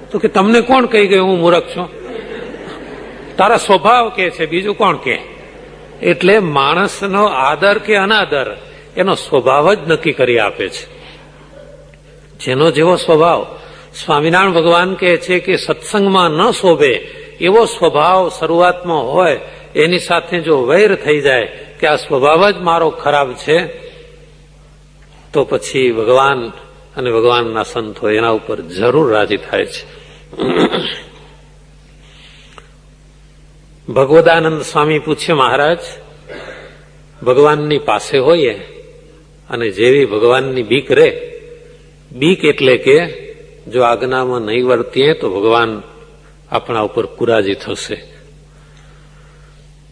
તો કે તમને કોણ કહી ગયું હું મૂર્ખ છું? તારા સ્વભાવ કે છે, બીજું કોણ કે? એટલે માણસનો આદર કે અનાદર એનો સ્વભાવ જ નક્કી કરી આપે છે. જેનો જેવો સ્વભાવ, સ્વામિનારાયણ ભગવાન કહે છે કે સત્સંગમાં ન શોભે એવો સ્વભાવ શરૂઆતમાં હોય, એની સાથે જો વૈર થઈ જાય કે આ સ્વભાવ જ મારો ખરાબ છે, તો પછી ભગવાન અને ભગવાનના સંતો એના ઉપર જરૂર રાજી થાય છે. ભગવદાનંદ સ્વામી પૂછે, મહારાજ, ભગવાનની પાસે હોઈએ અને જેવી ભગવાનની બીક રહે, બીક એટલે કે જો આજ્ઞામાં નહીં વર્તીએ તો ભગવાન આપણા ઉપર કુરાજી થશે,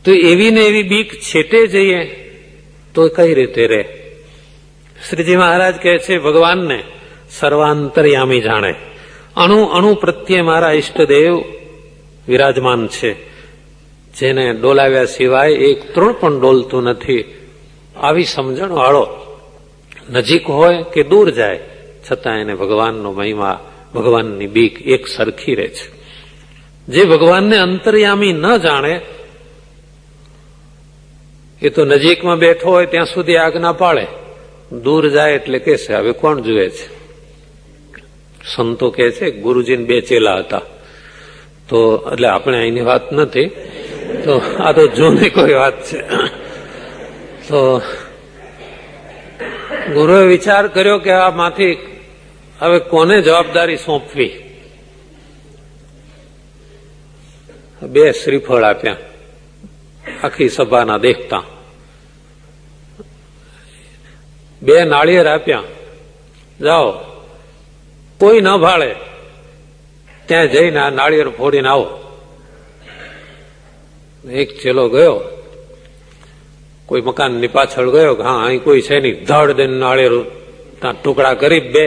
તો એવી ને એવી બીક છેટે જઈએ તો કઈ રીતે રહે? શ્રીજી મહારાજ કહે છે, ભગવાનને સર્વાંતર્યામી જાણે, અણુ અણુ પ્રત્યે મારા ઈષ્ટદેવ વિરાજમાન છે, જેને ડોલાવ્યા સિવાય એક તૃણ પણ ડોલતું નથી. આવી સમજણ વાળો નજીક હોય કે દૂર જાય છતાં એને ભગવાનનો મહિમા, ભગવાનની બીક એક સરખી રહે છે. જે ભગવાનને અંતર્યામી ન જાણે એ તો નજીકમાં બેઠો હોય ત્યાં સુધી આજ્ઞા પાળે, દૂર જાય એટલે કહેશે હવે કોણ જુએ છે? સંતો કહે છે ગુરુજીને બે ચેલા હતા, તો એટલે આપણે અહીંની વાત નથી, તો આ તો જૂની કોઈ વાત છે. તો ગુરુએ વિચાર કર્યો કે આમાંથી હવે કોને જવાબદારી સોંપવી? બે શ્રીફળ આપ્યા આખી સભાના દેખતા, બે નાળિયેર આપ્યા, જાઓ કોઈ ન ભાળે ત્યાં જઈને આ નાળિયેર ફોડીને આવો. એક ચેલો ગયો, કોઈ મકાનની પાછળ ગયો, હા અહીં કોઈ છે નહીં, ધડ દઈને નાળિયેર ત્યાં ટુકડા કરી બે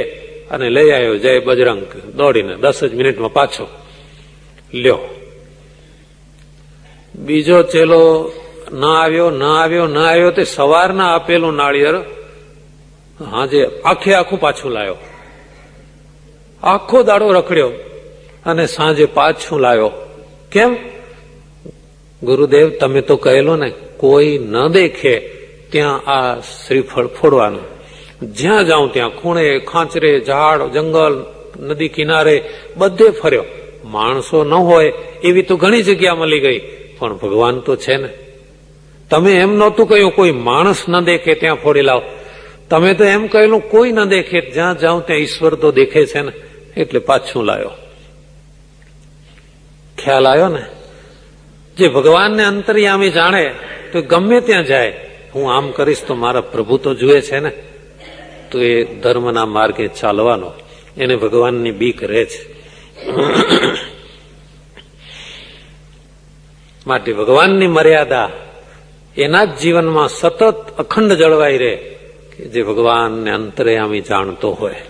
અને લઈ આવ્યો, જય બજરંગ દોડીને 10 જ મિનિટમાં પાછો લ્યો. બીજો ચેલો ન આવ્યો તે સવારના આપેલું નાળિયેર હાજે આખું પાછું લાવ્યો, આખો દાડો રખડ્યો અને સાંજે પાછું લાવ્યો. કેમ? ગુરુદેવ તમે તો કહેલો ને કોઈ ન દેખે ત્યાં આ શ્રીફળ ફોડવાનું. જ્યાં જાઉં ત્યાં ખૂણે ખાંચરે, ઝાડ, જંગલ, નદી કિનારે બધે ફર્યો, માણસો ન હોય એવી તો ઘણી જગ્યા મળી ગઈ, પણ ભગવાન તો છે ને. તમે એમ નહોતું કહ્યું કોઈ માણસ ન દેખે ત્યાં ફોડી લાવ, તમે તો એમ કહેલું કોઈ ન દેખે, જ્યાં જાઉં ત્યાં ઈશ્વર તો દેખે છે ને, એટલે પાછું લાયો. ખ્યાલ આવ્યો ને? જે ભગવાનને અંતર્યામી જાણે તો ગમે ત્યાં જાય, હું આમ કરીશ તો મારા પ્રભુ તો જુએ છે ને, તો એ ધર્મના માર્ગે ચાલવાનો, એને ભગવાનની બીક રહે છે. માટે ભગવાનની મર્યાદા એના જ જીવનમાં સતત અખંડ જળવાઈ રહે કે જે ભગવાનને અંતર્યામી જાણતો હોય.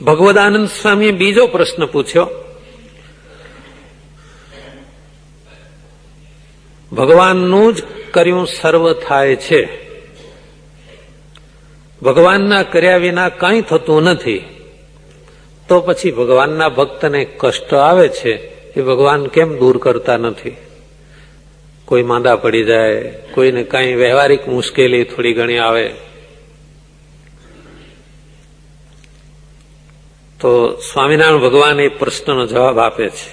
ભગવદાનંદ સ્વામીએ બીજો પ્રશ્ન પૂછ્યો, ભગવાનનું જ કર્યું સર્વ થાય છે, ભગવાનના કર્યા વિના કંઈ થતું નથી, તો પછી ભગવાનના ભક્તને કષ્ટ આવે છે એ ભગવાન કેમ દૂર કરતા નથી? કોઈ માંદા પડી જાય, કોઈને કઈ વ્યવહારિક મુશ્કેલી થોડી ઘણી આવે તો સ્વામિનારાયણ ભગવાન એ પ્રશ્નનો જવાબ આપે છે.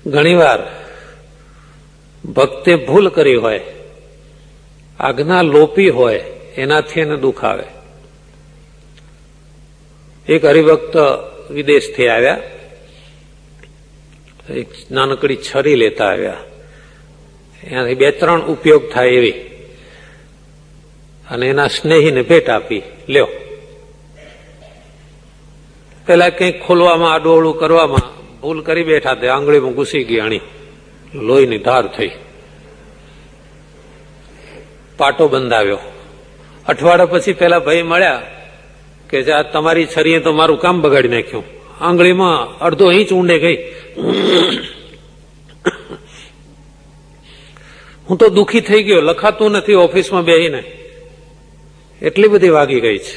ઘણીવાર ભક્તે ભૂલ કરી હોય, આજ્ઞા લોપી હોય, એનાથી એને દુઃખ આવે. એક હરિભક્ત વિદેશથી આવ્યા, એક નાનકડી છરી લેતા આવ્યા, એનાથી 2-3 ઉપયોગ થાય એવી, અને એના સ્નેહીને ભેટ આપી, લ્યો. પેલા કંઈક ખોલવામાં, આડોળું કરવામાં ભૂલ કરી બેઠા, તે આંગળીમાં ઘૂસી ગઈ અણી, લોહીની ધાર થઈ, પાટો બંધાવ્યો. અઠવાડિયા પછી પેલા ભાઈ મળ્યા કે આ તમારી છરીએ તો મારું કામ બગાડી નાખ્યું, આંગળીમાં અડધો ઇંચ ઊંડે ગઈ. હું તો દુઃખી થઈ ગયો, લખાતું નથી ઓફિસમાં બેહીને, એટલી બધી વાગી ગઈ છે.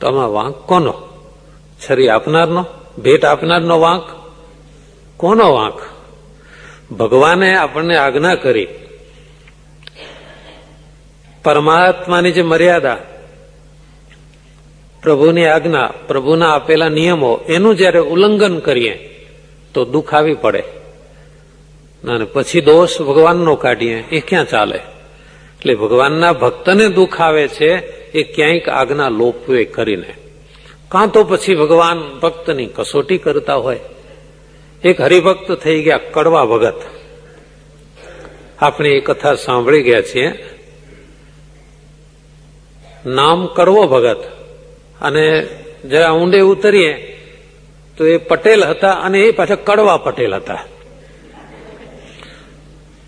તો આમાં વાંક કોનો? છરી આપનારનો, ભેટ આપનારનો વાંક? કોનો વાંક? ભગવાને આપણને આજ્ઞા કરી, પરમાત્માની જે મર્યાદા, પ્રભુની આજ્ઞા, પ્રભુના આપેલા નિયમો, એનું જયારે ઉલ્લંઘન કરીએ તો દુઃખ આવી પડે, અને પછી દોષ ભગવાનનો કાઢીએ, એ ક્યાં ચાલે? એટલે ભગવાનના ભક્તને દુઃખ આવે છે એ ક્યાંક આજ્ઞા લોપવે કરીને, કાં તો પછી ભગવાન ભક્તની કસોટી કરતા હોય. એક હરિભક્ત થઈ ગયા કડવા ભગત, આપણે એ કથા સાંભળી ગયા છીએ. નામ કડવો ભગત, અને જરા ઊંડે ઉતરીએ તો એ પટેલ હતા, અને એ પાછા કડવા પટેલ હતા.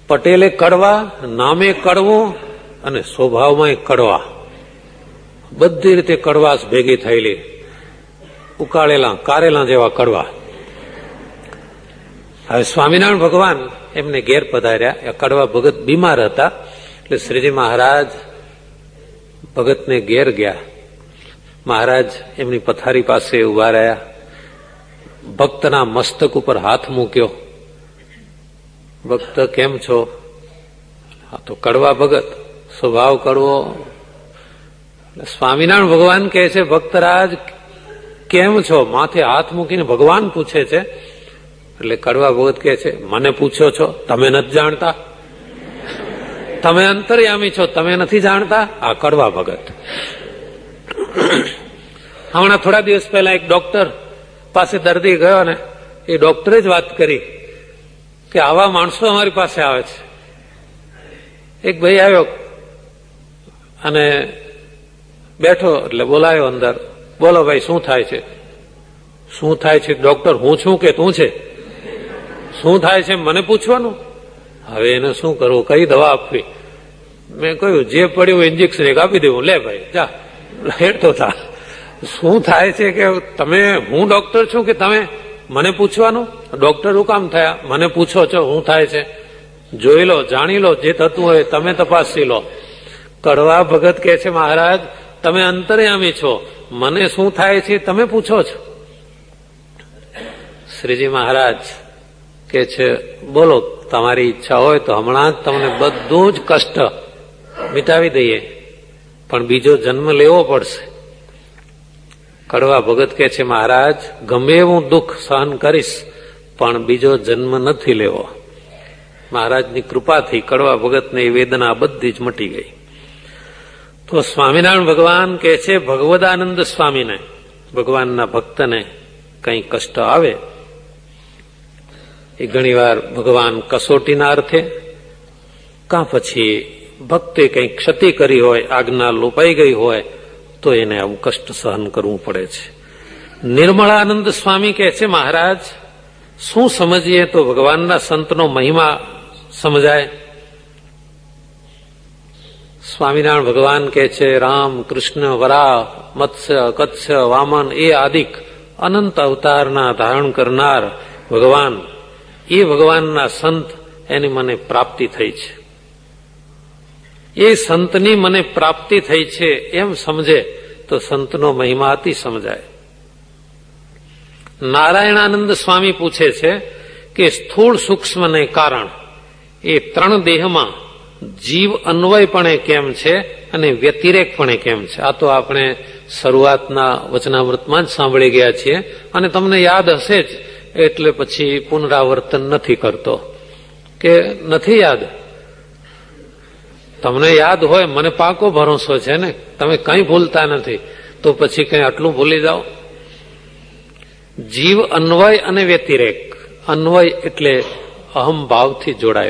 પટેલે કડવા, નામે કડવું, અને સ્વભાવમાં કડવા, બધી રીતે કડવાશ ભેગી થયેલી, ઉકાળેલા કારેલા જેવા કડવા. હવે સ્વામિનારાયણ ભગવાન એમને ઘેર પધાર્યા. કડવા ભગત બીમાર હતા, એટલે શ્રીજી મહારાજ ભગતને ઘેર ગયા. મહારાજ એમની પથારી પાસે ઉભા રહ્યા, ભક્તના મસ્તક ઉપર હાથ મૂક્યો. ભક્ત કેમ છો? આ તો કડવા ભગત, સ્વભાવ કડવો. સ્વામિનારાયણ ભગવાન કહે છે, ભક્તરાજ કેમ છો? માથે હાથ મૂકીને ભગવાન પૂછે છે. એટલે કડવા ભગત કહે છે, મને પૂછો છો? તમે નથી જાણતા? તમે અંતર્યામી છો, તમે નથી જાણતા? આ કડવા ભગત. હમણાં થોડા દિવસ પહેલા એક ડોક્ટર પાસે દર્દી ગયો, ને એ ડોક્ટરે જ વાત કરી કે આવા માણસો અમારી પાસે આવે છે. એક ભાઈ આવ્યો અને બેઠો, એટલે બોલાયો અંદર. બોલો ભાઈ, શું થાય છે? શું થાય છે? ડોક્ટર, હું છું કે તું છે? શું થાય છે મને પૂછવાનું? હવે એને શું કરવું, કઈ દવા આપવી? મેં કહ્યું, જે પડ્યું ઇન્જેક્શન એક આપી દેવું. લે ભાઈ જા, હેઠતો થા. શું થાય છે કે તમે, હું ડોક્ટર છું કે તમે મને પૂછવાનું? ડોક્ટર હું કામ થયા? મને પૂછો છો શું થાય છે? જોઈ લો, જાણી લો, જે થતું હોય તમે તપાસી લો. કડવા ભગત કહે છે, મહારાજ તમે અંતર્યામી છો, મને શું થાય છે તમે પૂછો છો? શ્રીજી મહારાજ કે છે, બોલો, તમારી ઈચ્છા હોય તો હમણાં જ તમને બધું જ કષ્ટ મિટાવી દઈએ, પણ બીજો જન્મ લેવો પડશે. કડવા ભગત કે છે, મહારાજ ગમે એવું દુઃખ સહન કરીશ, પણ બીજો જન્મ નથી લેવો. મહારાજની કૃપાથી કડવા ભગતને એ વેદના બધી જ મટી ગઈ. તો સ્વામિનારાયણ ભગવાન કે છે, ભગવદાનંદ સ્વામીને, ભગવાનના ભક્તને કઈ કષ્ટ આવે, એ ઘણીવાર ભગવાન કસોટીના અર્થે, કાં પછી ભક્તે કઈ ક્ષતિ કરી હોય, આજ્ઞા લોપાઈ ગઈ હોય, તો એને આવું કષ્ટ સહન કરવું પડે છે. નિર્મળાનંદ સ્વામી કહે છે, મહારાજ શું સમજીએ તો ભગવાનના સંતનો મહિમા સમજાય? સ્વામિનારાયણ ભગવાન કહે છે, રામ, કૃષ્ણ, વરાહ, મત્સ્ય, કચ્છ, વામન એ આદિક અનંત અવતારના ધારણ કરનાર ભગવાન, એ ભગવાનના સંત, એની મને પ્રાપ્તિ થઈ છે. એ સંતની મને પ્રાપ્તિ થઈ છે એમ સમજે તો સંતનો મહિમા અતિ સમજાય. નારાયણાનંદ સ્વામી પૂછે છે કે સ્થૂળ સૂક્ષ્મને કારણ એ ત્રણ દેહમાં જીવ અન્વયપણે કેમ છે અને વ્યતિરેકપણે કેમ છે? આ તો આપણે શરૂઆતના વચનામૃતમાં જ સાંભળી ગયા છીએ, અને તમને યાદ હશે જ, એટલે પછી પુનરાવર્તન નથી કરતો. કે નથી યાદ? તમને યાદ હોય, મને પાકો ભરોસો છે ને, તમે કંઈ ભૂલતા નથી, તો પછી કંઈ આટલું ભૂલી જાઓ? જીવ અન્વય અને વ્યતિરેક. અન્વય એટલે અહમ ભાવથી જોડાય.